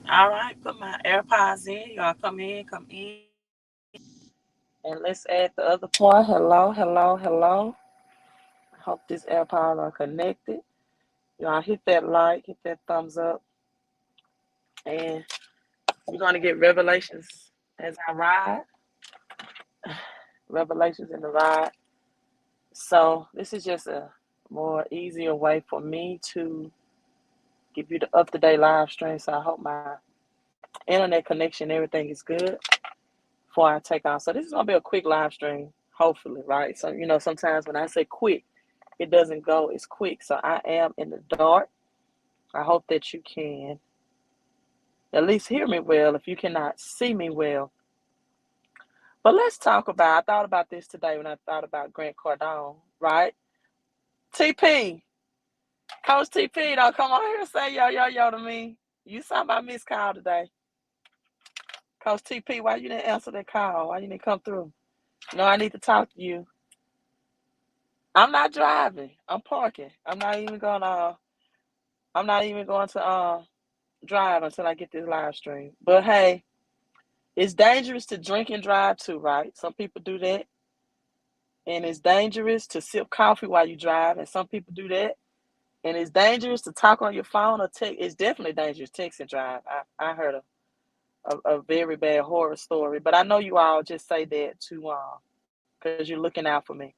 All right, put my AirPods in. Y'all come in, come in. And let's add the other part. Hello, hello, hello. I hope these AirPods are connected. Y'all hit that like, hit that thumbs up. And we're going to get revelations as I ride. Revelations in the ride. So this is just a more easier way for me to give you the up-to-date live stream. So I hope my internet connection, everything is good before I take off. So this is gonna be a quick live stream, hopefully, right? So sometimes when I say quick, it doesn't go as quick. So I am in the dark. I hope that you can at least hear me well if you cannot see me well. But let's talk about, I thought about this today when I thought about Grant Cardone, right? TP, Coach TP, don't come on here and say yo to me. You saw my missed call today. Coach TP, why you didn't answer that call? Why you didn't come through? No, I need to talk to you. I'm not driving. I'm parking. I'm not even going to drive until I get this live stream. But hey, it's dangerous to drink and drive too, right? Some people do that. And it's dangerous to sip coffee while you drive, and some people do that. And it's dangerous to talk on your phone or text. It's definitely dangerous to text and drive. I heard a very bad horror story, but I know you all just say that to because you're looking out for me.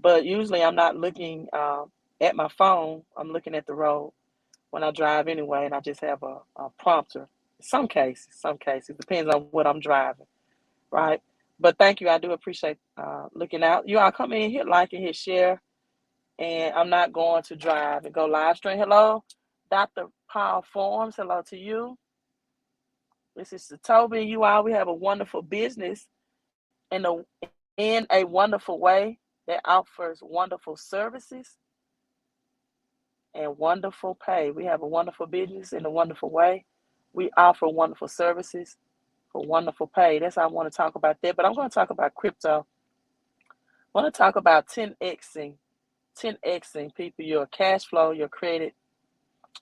But usually I'm not looking at my phone. I'm looking at the road when I drive anyway, and I just have a prompter. Some cases depends on what I'm driving, right? But thank you. I do appreciate looking out. You all come in, hit like and hit share, and I'm not going to drive and go live stream. Hello, Dr. Paul Forms. Hello to you. This is Toby. You all. We have a wonderful business in a wonderful way that offers wonderful services and wonderful pay. We have a wonderful business in a wonderful way. We offer wonderful services for wonderful pay. That's how I want to talk about that. But I'm going to talk about crypto. I want to talk about 10xing people, your cash flow, your credit,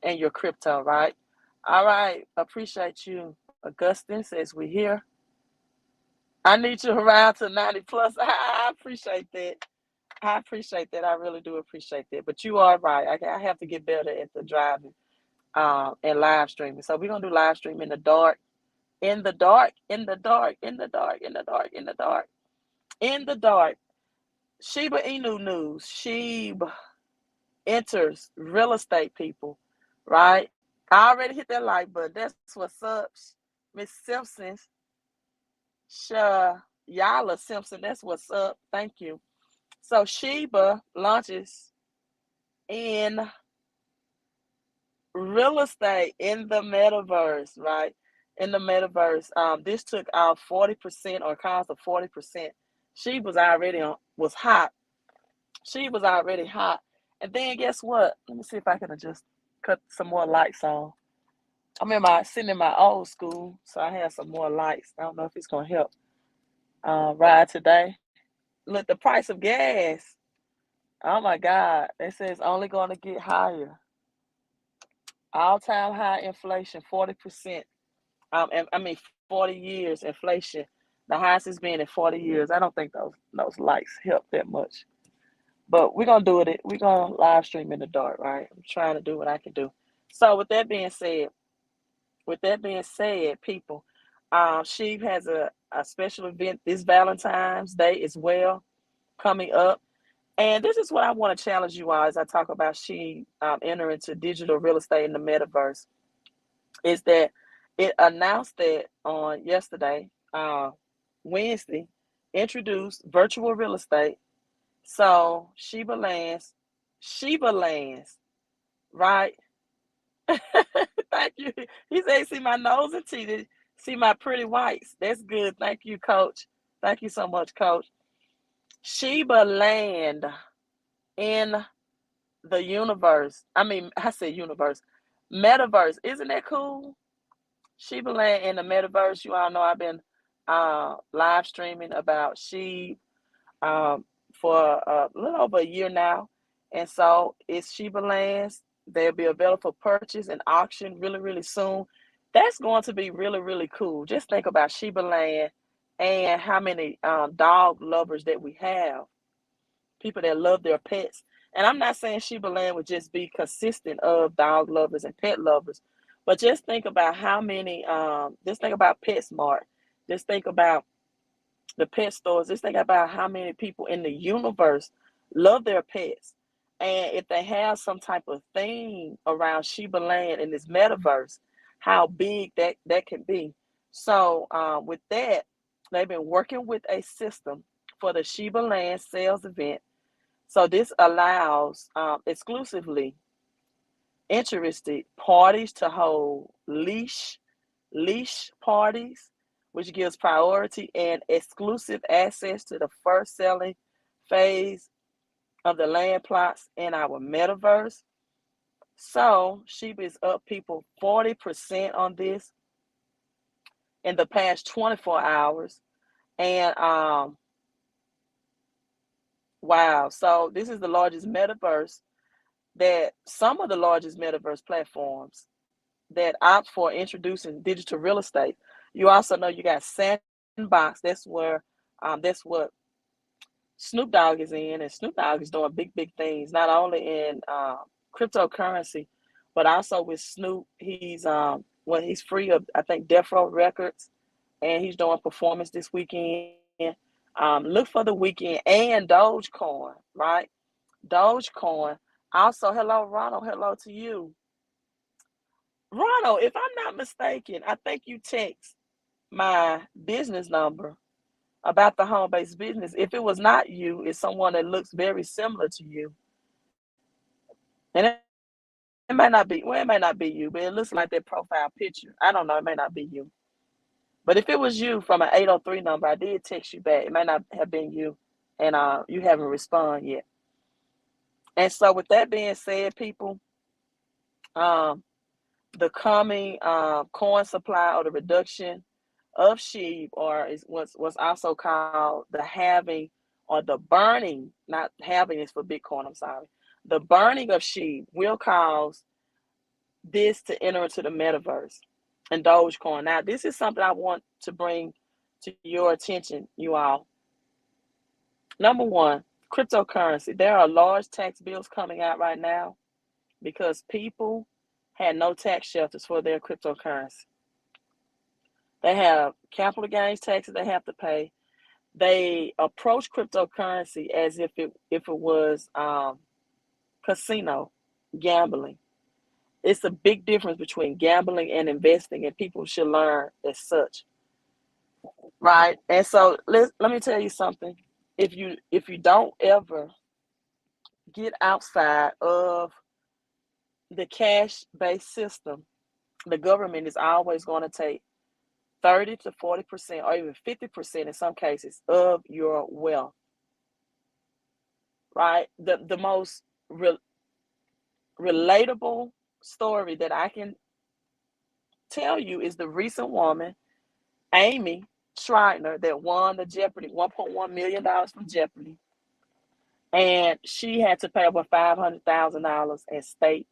and your crypto, right? All right. Appreciate you. Augustine says we're here. I need you around to 90 plus. I appreciate that. I appreciate that. I really do appreciate that. But you are right. I have to get better at the driving and live streaming. So we're gonna do live stream in the dark, in the dark, in the dark, in the dark, in the dark, in the dark, in the dark. Shiba Inu news. Shiba enters real estate people, right? I already hit that like button. That's what's up, Miss Simpson. Yala Simpson. That's what's up. Thank you. So Shiba launches in real estate in the metaverse, right? In the metaverse. This took out 40% or caused a 40%. She was hot. She was already hot. And then guess what? Let me see if I can just cut some more lights on. Sitting in my old school, so I have some more lights. I don't know if it's gonna help ride today. Look, the price of gas. Oh my God. They say it's only gonna get higher. All-time high inflation, 40%. And, 40 years inflation, the highest it's been in 40 years. I don't think those lights help that much. But we're gonna do it. We're gonna live stream in the dark, right? I'm trying to do what I can do. So with that being said, people, she has a special event this Valentine's Day as well coming up. And this is what I want to challenge you all as I talk about she enter into digital real estate in the metaverse. Is that it announced that on yesterday, Wednesday, introduced virtual real estate. So Shiba lands, right? Thank you. He said, see my nose and teeth, see my pretty whites. That's good. Thank you, Coach. Thank you so much, Coach. Shiba land in the universe. I said universe. Metaverse. Isn't that cool? Shiba land in the metaverse. You all know I've been live streaming about Shib for a little over a year now. And so it's Shiba lands. They'll be available for purchase and auction really, really soon. That's going to be really, really cool. Just think about Shiba Land and how many dog lovers that we have, people that love their pets. And I'm not saying Shiba Land would just be consistent of dog lovers and pet lovers, but just think about how many, just think about PetSmart. Just think about the pet stores. Just think about how many people in the universe love their pets. And if they have some type of thing around Shiba Land in this metaverse, how big that can be. So with that, they've been working with a system for the Shiba Land sales event. So this allows exclusively interested parties to hold leash parties, which gives priority and exclusive access to the first selling phase of the land plots in our metaverse. So Shiba is up people 40% on this in the past 24 hours. And wow, so this is the largest metaverse, that some of the largest metaverse platforms that opt for introducing digital real estate. You also know you got Sandbox. That's what Snoop Dogg is in, and Snoop Dogg is doing big things, not only in cryptocurrency, but also with Snoop. When he's free of, I think, Death Row Records, and he's doing performance this weekend. Look for the weekend and Dogecoin, right? Dogecoin. Also, hello, Ronald. Hello to you. Ronald, if I'm not mistaken, I think you text my business number about the home-based business. If it was not you, it's someone that looks very similar to you. And it may not be, well, it may not be you, but it looks like that profile picture. I don't know, it may not be you. But if it was you from an 803 number, I did text you back. It may not have been you, and you haven't responded yet. And so with that being said, people, um, the coming coin supply, or the reduction of sheep, or is what's also called the halving or the burning, not halving is for Bitcoin, I'm sorry. The burning of sheep will cause this to enter into the metaverse and Dogecoin. Now, this is something I want to bring to your attention, you all. Number one, cryptocurrency. There are large tax bills coming out right now because people had no tax shelters for their cryptocurrency. They have capital gains taxes they have to pay. They approach cryptocurrency as if it was casino gambling. It's a big difference between gambling and investing, and people should learn as such, right? And so let me tell you something. If you don't ever get outside of the cash-based system, the government is always going to take 30 to 40%, or even 50% in some cases, of your wealth, right? The most relatable story that I can tell you is the recent woman, Amy Schreiner, that won the Jeopardy, $1.1 million from Jeopardy. And she had to pay over $500,000 in state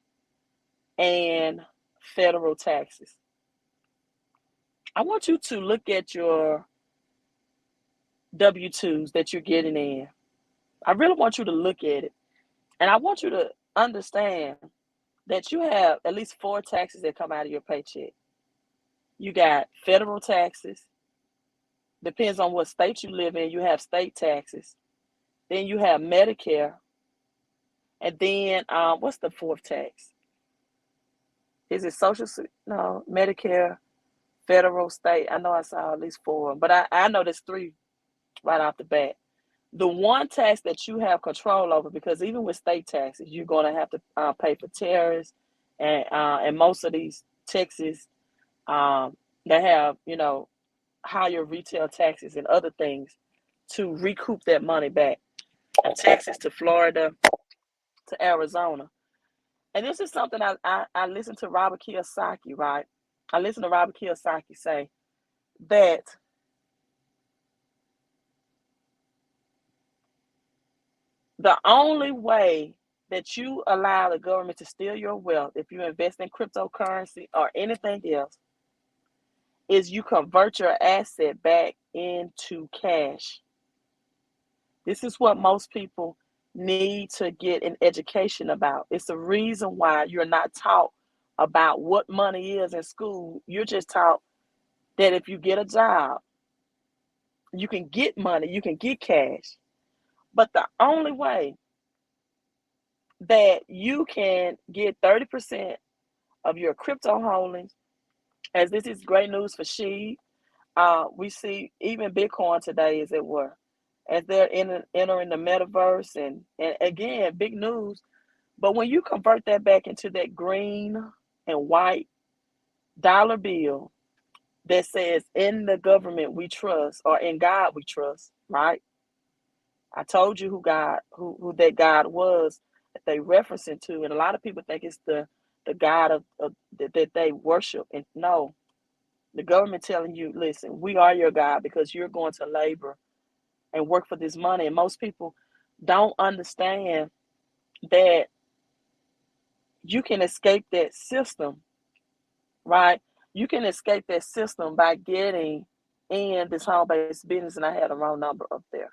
and federal taxes. I want you to look at your W-2s that you're getting in. I really want you to look at it. And I want you to understand that you have at least 4 taxes that come out of your paycheck. You got federal taxes. Depends on what state you live in. You have state taxes. Then you have Medicare. And then what's the 4th tax? Is it social? No, Medicare, federal, state. I know I saw at least 4, but I know there's 3 right off the bat. The one tax that you have control over, because even with state taxes, you're going to have to pay for tariffs, and most of these taxes, they have, higher retail taxes and other things to recoup that money back. From Texas to Florida to Arizona. And this is something I listened to Robert Kiyosaki, right? I listened to Robert Kiyosaki say that the only way that you allow the government to steal your wealth, if you invest in cryptocurrency or anything else, is you convert your asset back into cash. This is what most people need to get an education about. It's the reason why you're not taught about what money is in school. You're just taught that if you get a job, you can get money, you can get cash. But the only way that you can get 30% of your crypto holdings, as this is great news for Shiba. We see even Bitcoin today is at war as they're entering the metaverse, and again, big news. But when you convert that back into that green and white dollar bill that says "In the government we trust" or "In God we trust," right? I told you who that God was that they referencing to, and a lot of people think it's the God of that they worship, and no, the government telling you, listen, we are your God because you're going to labor and work for this money. And most people don't understand that you can escape that system, right? You can escape that system by getting in this home-based business, and I had a wrong number up there.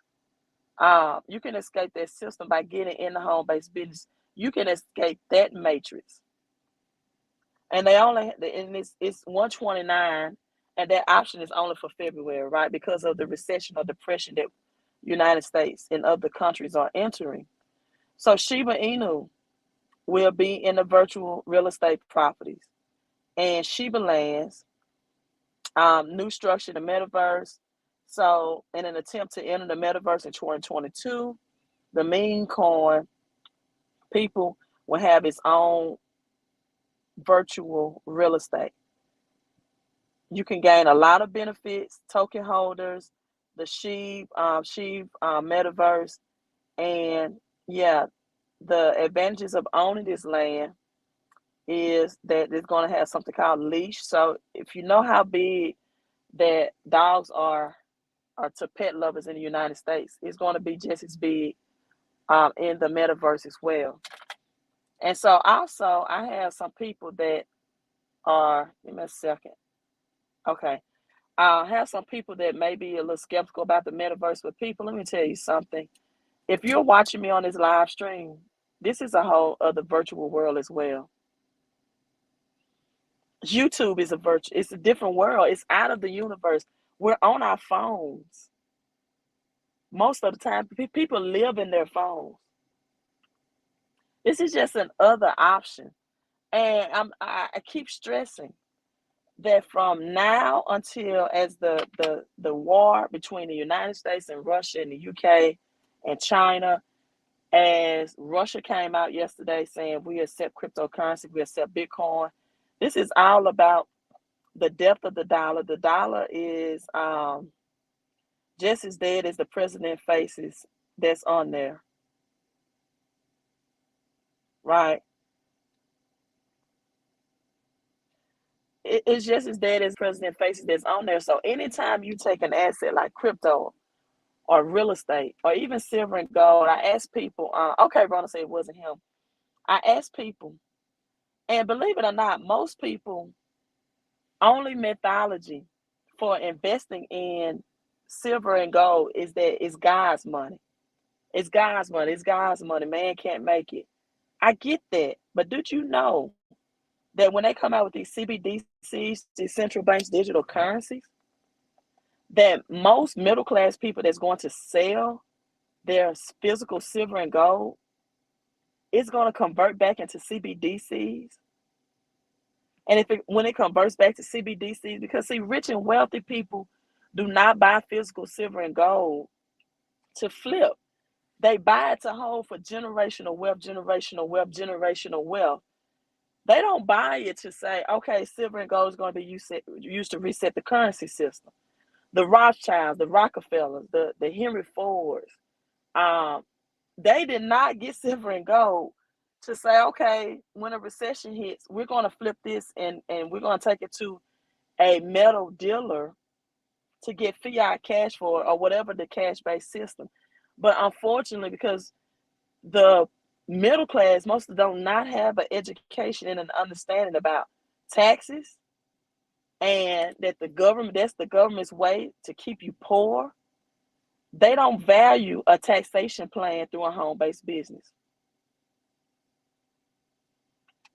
You can escape that system by getting in the home-based business. You can escape that matrix. And they only, and it's 129, and that option is only for February, right? Because of the recession or depression that United States and other countries are entering. So Shiba Inu will be in the virtual real estate properties and Shiba Lands, new structure, the Metaverse. So in an attempt to enter the Metaverse in 2022, the meme coin people will have its own virtual real estate. You can gain a lot of benefits, token holders, the Shiba Metaverse, and yeah, the advantages of owning this land is that it's going to have something called leash. So if you know how big that dogs are to pet lovers in the United States, it's going to be just as big in the metaverse as well. And so also I have some people that are, give me a second. Okay. I have some people that may be a little skeptical about the metaverse, but people, let me tell you something. If you're watching me on this live stream, this is a whole other virtual world as well. YouTube is it's a different world. It's out of the universe. We're on our phones. Most of the time, people live in their phones. This is just an other option. And I keep stressing that from now until as the war between the United States and Russia and the UK and China, as Russia came out yesterday saying we accept cryptocurrency, we accept Bitcoin. This is all about the depth of the dollar. The dollar is just as dead as the president faces that's on there, right? It's just as dead as president faces that's on there. So anytime you take an asset like crypto or real estate or even silver and gold, I ask people, okay, Rona said it wasn't him. I ask people, and believe it or not, most people only methodology for investing in silver and gold is that it's God's money. It's God's money. It's God's money. Man can't make it. I get that. But did you know that when they come out with these CBDCs, these central banks digital currencies, that most middle class people that's going to sell their physical silver and gold is going to convert back into CBDCs? And when it converts back to CBDCs, because see, rich and wealthy people do not buy physical silver and gold to flip. They buy it to hold for generational wealth, generational wealth, generational wealth. They don't buy it to say, okay, silver and gold is going to be used to reset the currency system. The Rothschilds, the Rockefellers, the Henry Fords, they did not get silver and gold to say, okay, when a recession hits, we're going to flip this and we're going to take it to a metal dealer to get fiat cash for it or whatever the cash-based system. But unfortunately, because the middle class, most of them do not have an education and an understanding about taxes, and that that's the government's way to keep you poor, they don't value a taxation plan through a home-based business.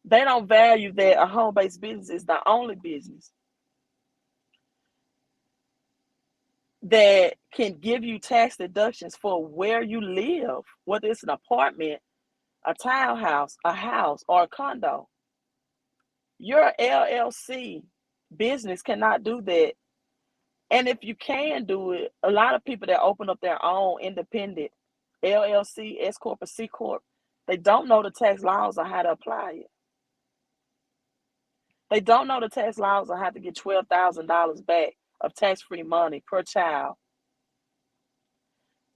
They don't value that a home-based business is the only business that can give you tax deductions for where you live, whether it's an apartment, a townhouse, a house, or a condo. Your LLC business cannot do that. And if you can do it, a lot of people that open up their own independent LLC, S Corp, or C Corp, they don't know the tax laws on how to apply it. They don't know the tax laws on how to get $12,000 back of tax-free money per child.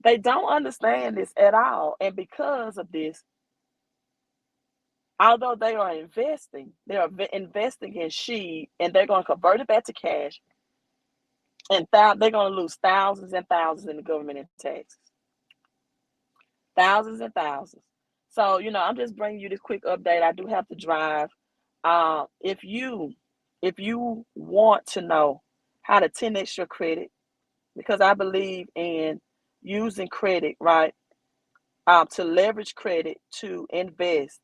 They don't understand this at all. And because of this, although they are investing in Shiba, and they're going to convert it back to cash, and they're going to lose thousands and thousands in the government in taxes. Thousands and thousands. So, I'm just bringing you this quick update. I do have to drive. If you want to know how to 10x your credit, because I believe in using credit, right, to leverage credit to invest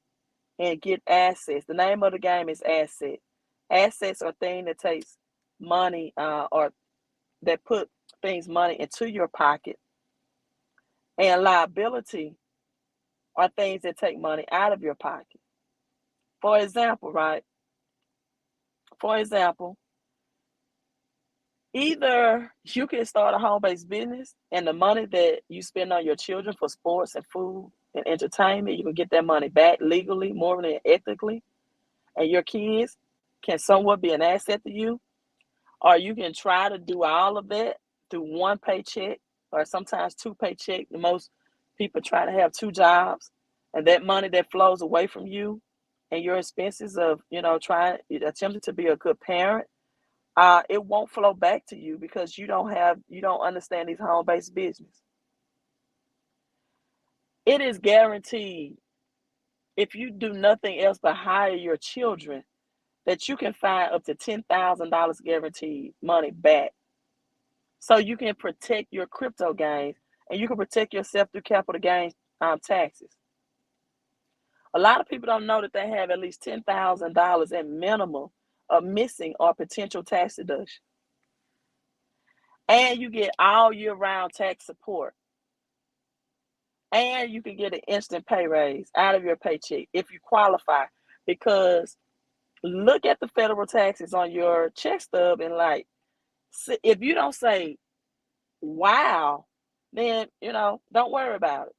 and get assets. The name of the game is asset. Assets are things that takes money or that put money into your pocket. And liability are things that take money out of your pocket. For example, right? For example, either you can start a home-based business and the money that you spend on your children for sports and food and entertainment, you can get that money back legally, morally, and ethically, and your kids can somewhat be an asset to you. Or you can try to do all of that through one paycheck or sometimes two paychecks. Most people try to have two jobs, and that money that flows away from you and your expenses of, attempting to be a good parent, it won't flow back to you because you don't understand these home-based business. It is guaranteed, if you do nothing else but hire your children, that you can find up to $10,000 guaranteed money back. So you can protect your crypto gains and you can protect yourself through capital gains taxes. A lot of people don't know that they have at least $10,000 at minimum of missing or potential tax deduction. And you get all year round tax support. And you can get an instant pay raise out of your paycheck if you qualify. Because look at the federal taxes on your check stub and if you don't say, wow, then, don't worry about it.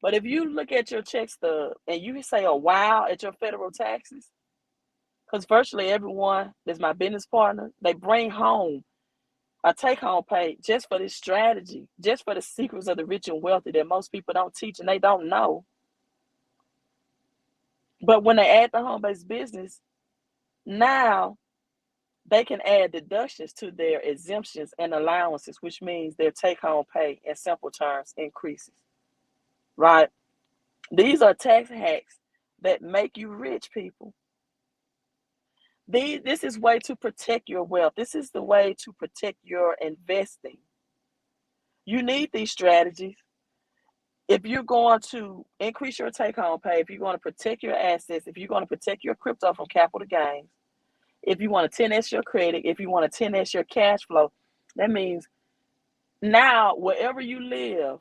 But if you look at your check stub and you say a wow at your federal taxes, because virtually everyone that's my business partner, they bring home a take-home pay just for this strategy, just for the secrets of the rich and wealthy that most people don't teach and they don't know. But when they add the home-based business, now they can add deductions to their exemptions and allowances, which means their take-home pay, in simple terms, increases. Right? These are tax hacks that make you rich, people. This is way to protect your wealth. This is the way to protect your investing. You need these strategies. If you're going to increase your take-home pay, if you're going to protect your assets, if you're going to protect your crypto from capital gains, if you want to 10x your credit, if you want to 10x your cash flow, that means now wherever you live,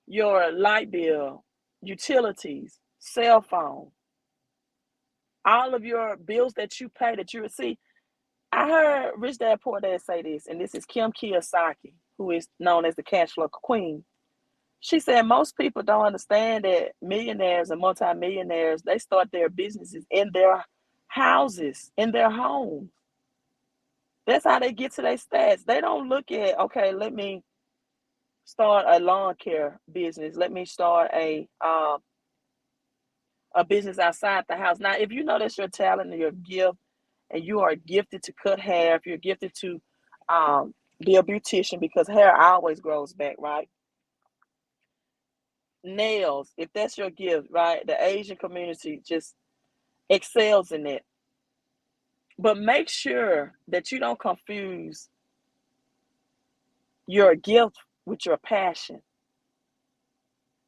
your light bill, utilities, cell phone, all of your bills that you pay that you receive. I heard Rich Dad Poor Dad say this, and this is Kim Kiyosaki, who is known as the Cashflow Queen. She said most people don't understand that millionaires and multimillionaires, they start their businesses in their houses, in their homes. That's how they get to their stats. They don't look at, okay, let me start a lawn care business. Let me start a business outside the house. Now, if you know that's your talent and your gift, and you are gifted to cut hair, if you're gifted to be a beautician, because hair always grows back, right? Nails, if that's your gift, right? The Asian community just excels in it. But make sure that you don't confuse your gift with your passion,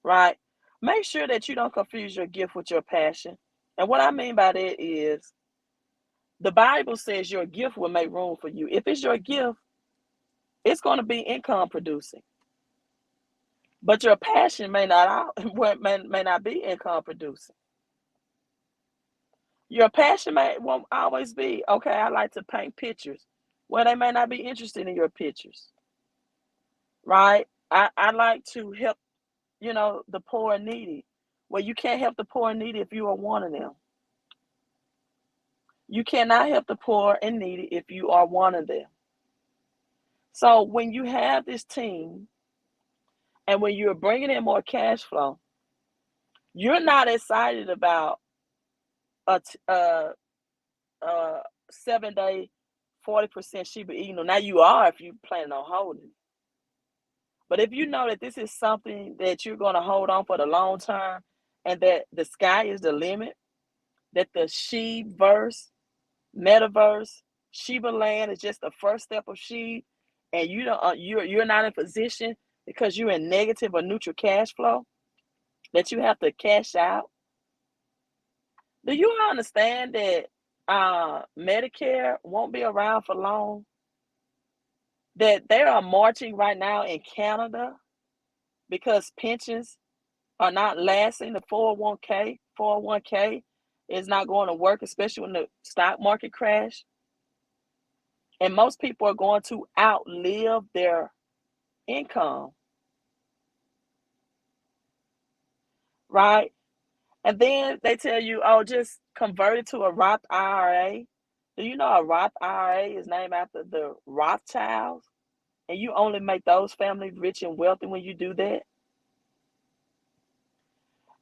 right? Make sure that you don't confuse your gift with your passion. And what I mean by that is the Bible says your gift will make room for you. If it's your gift, it's going to be income producing. But your passion may not may not be income producing. Your passion won't always be, okay, I like to paint pictures. Well, they may not be interested in your pictures, right? I like to help, the poor and needy. Well, you can't help the poor and needy if you are one of them. You cannot help the poor and needy if you are one of them. So when you have this team and when you're bringing in more cash flow, you're not excited about a 7-day 40% Shiba Inu. Now you are if you plan on holding it. But if you know that this is something that you're going to hold on for the long term and that the sky is the limit, that the Shibaverse, Metaverse, Shiba land is just the first step of Shiba, and you're not in position because you're in negative or neutral cash flow, that you have to cash out. Do you understand that Medicare won't be around for long? That they are marching right now in Canada because pensions are not lasting. The 401k is not going to work, especially when the stock market crash. And most people are going to outlive their income, right? And then they tell you, oh, just convert it to a Roth IRA. Do you know a Roth IRA is named after the Rothschilds? And you only make those families rich and wealthy when you do that.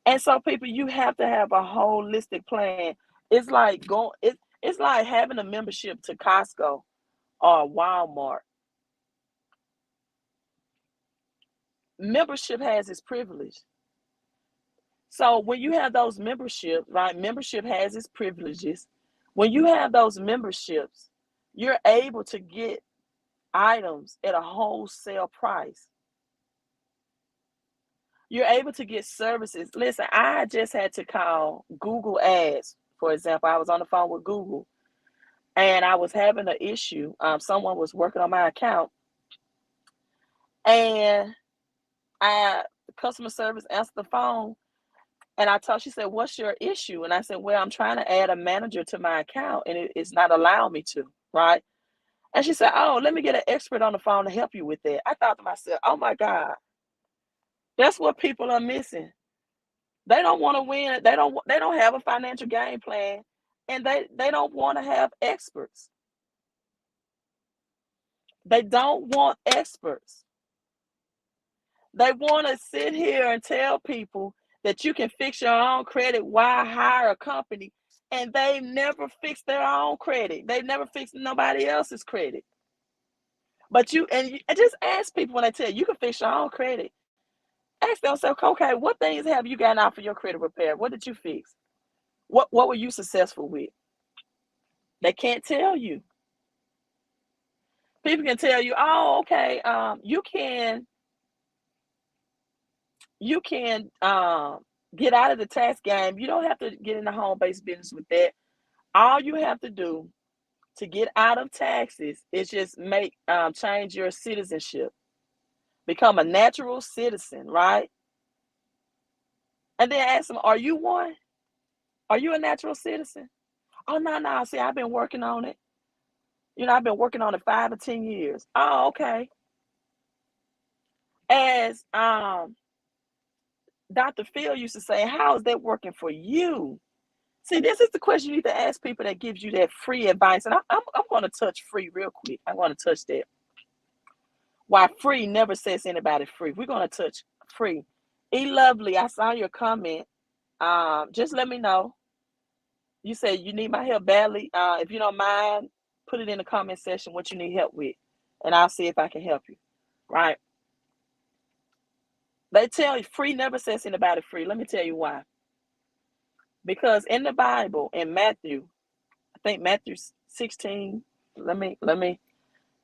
And so, people, you have to have a holistic plan. It's like it's like having a membership to Costco or Walmart. Membership has its privilege. So when you have those memberships, right? Membership has its privileges. When you have those memberships, you're able to get items at a wholesale price. You're able to get services. Listen, I just had to call Google Ads, for example. I was on the phone with Google and I was having an issue. Someone was working on my account and customer service answered the phone and she said, what's your issue? And I said, well, I'm trying to add a manager to my account and it's not allowing me to, right? And she said, oh, let me get an expert on the phone to help you with that. I thought to myself, oh my God, that's what people are missing. They don't want to win. They don't have a financial game plan and they don't want to have experts. They don't want experts. They want to sit here and tell people that you can fix your own credit. Why hire a company? And they never fix their own credit. They never fix nobody else's credit. But you just ask people when they tell you can fix your own credit. Ask them, say, okay, what things have you gotten out for your credit repair? What did you fix? What were you successful with? They can't tell you. People can tell you, oh, okay, you can get out of the tax game. You don't have to get in the home-based business with that. All you have to do to get out of taxes is just change your citizenship. Become a natural citizen, right? And then ask them, are you one? Are you a natural citizen? Oh, no. See, I've been working on it. I've been working on it 5 or 10 years. Oh, okay. As Dr. Phil used to say, how is that working for you? See, this is the question you need to ask people that gives you that free advice. And I'm going to touch free real quick. I want to touch that. Why free never says anybody free. We're going to touch free. Lovely, I saw your comment. Just let me know. You said you need my help badly. If you don't mind, put it in the comment section what you need help with. And I'll see if I can help you. Right? They tell you free never says anybody free. Let me tell you why. Because in the Bible, in Matthew, I think Matthew 16. Let me.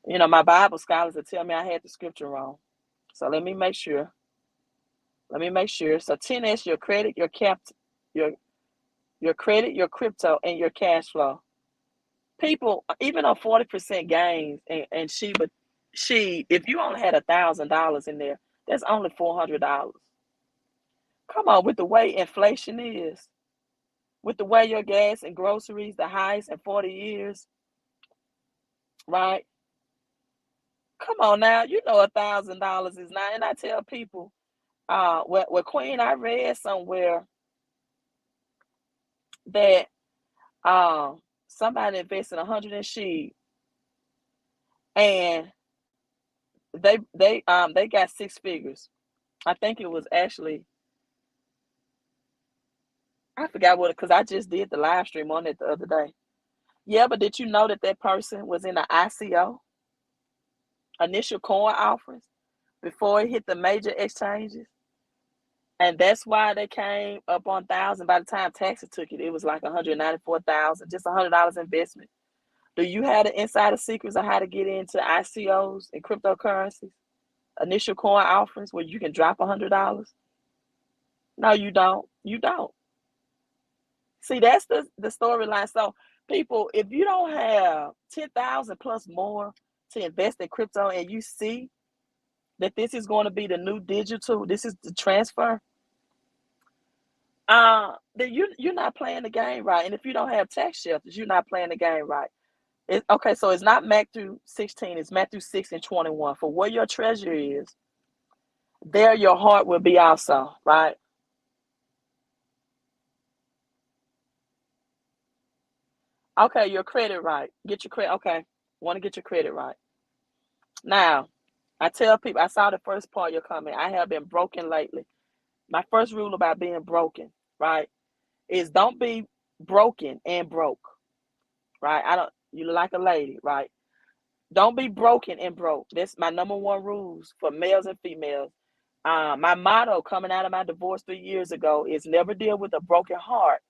My Bible scholars will tell me I had the scripture wrong. So let me make sure. So 10x your credit, your your credit, your crypto, and your cash flow. People, even on 40% gains and if you only had $1,000 in there, that's only $400. Come on, with the way inflation is, with the way your gas and groceries, the highest in 40 years, right? Come on now, $1,000 is not. And I tell people, Queen, I read somewhere that somebody invested 100 in Sheep, and they got six figures. I think it was actually, I forgot what, because I just did the live stream on it the other day. Yeah, but did you know that person was in the ICO, initial coin offerings, before it hit the major exchanges? And that's why they came up on 1,000. By the time taxes took it, it was like 194,000, just $100 investment. Do you have the insider secrets on how to get into ICOs and cryptocurrencies, initial coin offerings where you can drop $100? No, you don't. You don't. See, that's the storyline. So, people, if you don't have 10,000 plus more to invest in crypto, and you see that this is going to be the new digital, this is the transfer, then you're not playing the game right. And if you don't have tax shelters, you're not playing the game right. Okay, so it's not Matthew 16, it's Matthew 6 and 21. For where your treasure is, there your heart will be also, right? Okay, your credit right. Get your credit. Okay, want to get your credit right. Now, I tell people, I saw the first part of your comment. I have been broken lately. My first rule about being broken, right, is don't be broken and broke, right? You look like a lady, right? Don't be broken and broke. That's my number one rules for males and females. My motto coming out of my divorce 3 years ago is never deal with a broken heart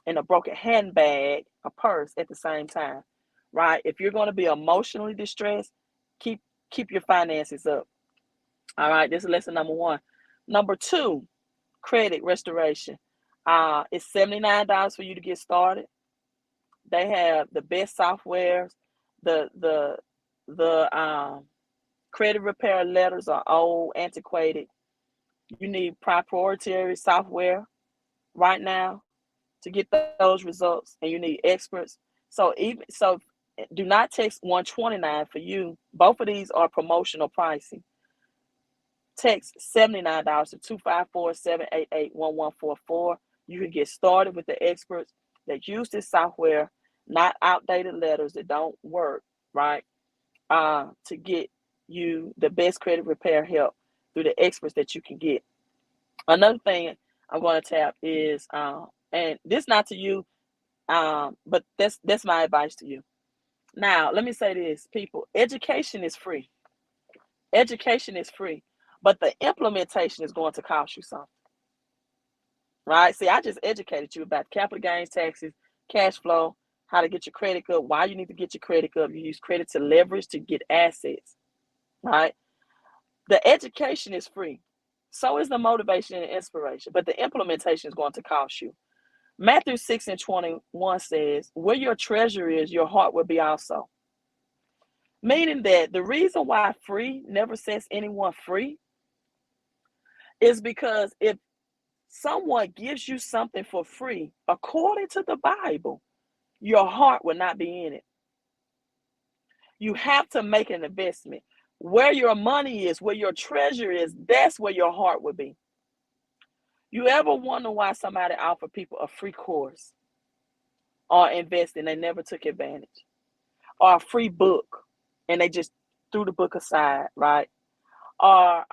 and a broken handbag, a purse at the same time, right? If you're going to be emotionally distressed, keep your finances up. All right, this is lesson number one. Number two, credit restoration. It's $79 for you to get started. They have the best softwares. The credit repair letters are old, antiquated. You need proprietary software right now to get those results, and you need experts. So do not text 129 for you. Both of these are promotional pricing. Text $79 to 254-788-1144. You can get started with the experts that use this software, not outdated letters that don't work, right? To get you the best credit repair help through the experts that you can get. Another thing I'm going to tap is, and this not to you, but that's my advice to you. Now, let me say this, people. Education is free. Education is free, but the implementation is going to cost you something, right? See, I just educated you about capital gains taxes, cash flow, how to get your credit up, why you need to get your credit up. You use credit to leverage to get assets, right? The education is free. So is the motivation and inspiration, but the implementation is going to cost you. Matthew 6 and 21 says, where your treasure is, your heart will be also. Meaning that the reason why free never sets anyone free is because if someone gives you something for free, according to the Bible, your heart will not be in it. You have to make an investment. Where your money is, where your treasure is, that's where your heart will be. You ever wonder why somebody offered people a free course or invest and they never took advantage? Or a free book and they just threw the book aside, right? Or,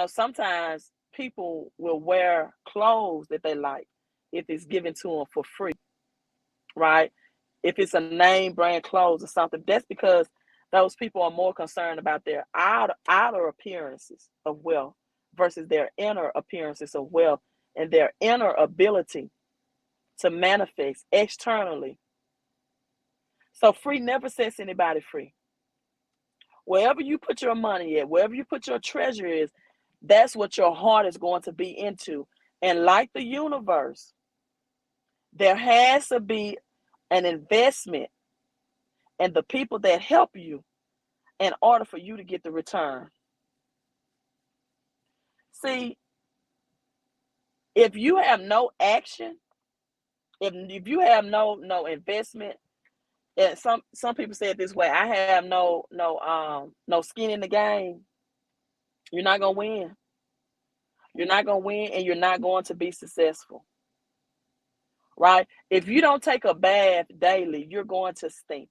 sometimes people will wear clothes that they like if it's given to them for free, right? If it's a name brand clothes or something, that's because those people are more concerned about their outer appearances of wealth versus their inner appearances of wealth and their inner ability to manifest externally. So free never sets anybody free. Wherever you put your money at, wherever you put your treasure is, that's what your heart is going to be into. And like the universe, there has to be an investment in the people that help you in order for you to get the return. See, if you have no action, if you have no investment, and some people say it this way, I have no skin in the game, you're not gonna win. You're not gonna win, and you're not going to be successful. Right? If you don't take a bath daily, you're going to stink.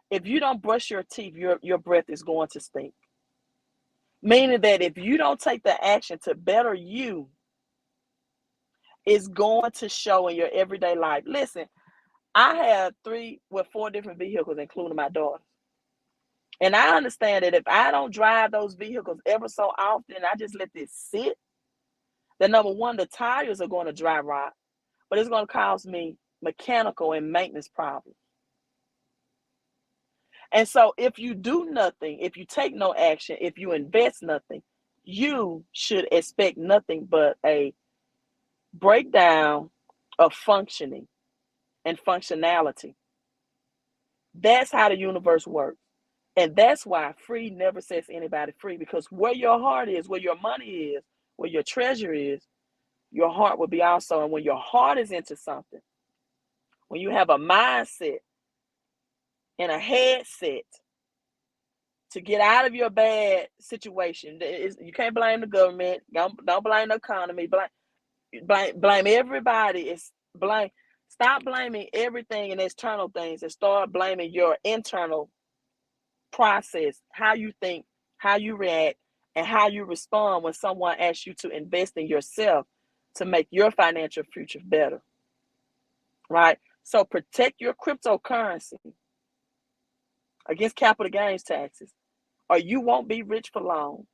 If you don't brush your teeth, your breath is going to stink. Meaning that if you don't take the action to better you, it's going to show in your everyday life. Listen, I have 4 different vehicles, including my daughter. And I understand that if I don't drive those vehicles ever so often, I just let this sit, then number one, the tires are going to dry rot, but it's going to cause me mechanical and maintenance problems. And so if you do nothing, if you take no action, if you invest nothing, you should expect nothing but a breakdown of functioning and functionality. That's how the universe works. And that's why free never sets anybody free, because where your heart is, where your money is, where your treasure is, your heart will be also. And when your heart is into something, when you have a mindset and a headset to get out of your bad situation, you can't blame the government. Don't blame the economy. Blame everybody. Stop blaming everything and external things and start blaming your internal process, how you think, how you react, and how you respond when someone asks you to invest in yourself to make your financial future better. Right? So protect your cryptocurrency against capital gains taxes, or you won't be rich for long.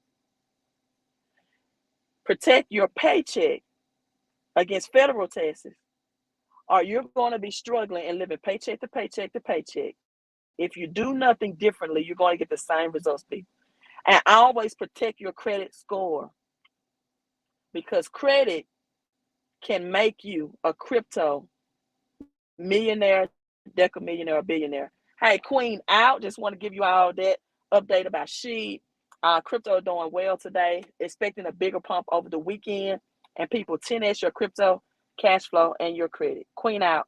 Protect your paycheck against federal taxes, or you're going to be struggling and living paycheck to paycheck to paycheck. If you do nothing differently, you're going to get the same results, people. And always protect your credit score, because credit can make you a crypto millionaire, decamillionaire, or billionaire. Hey, Queen out. Just want to give you all that update about Shiba. Crypto doing well today, expecting a bigger pump over the weekend. And people, 10x your crypto, cash flow, and your credit. Queen out.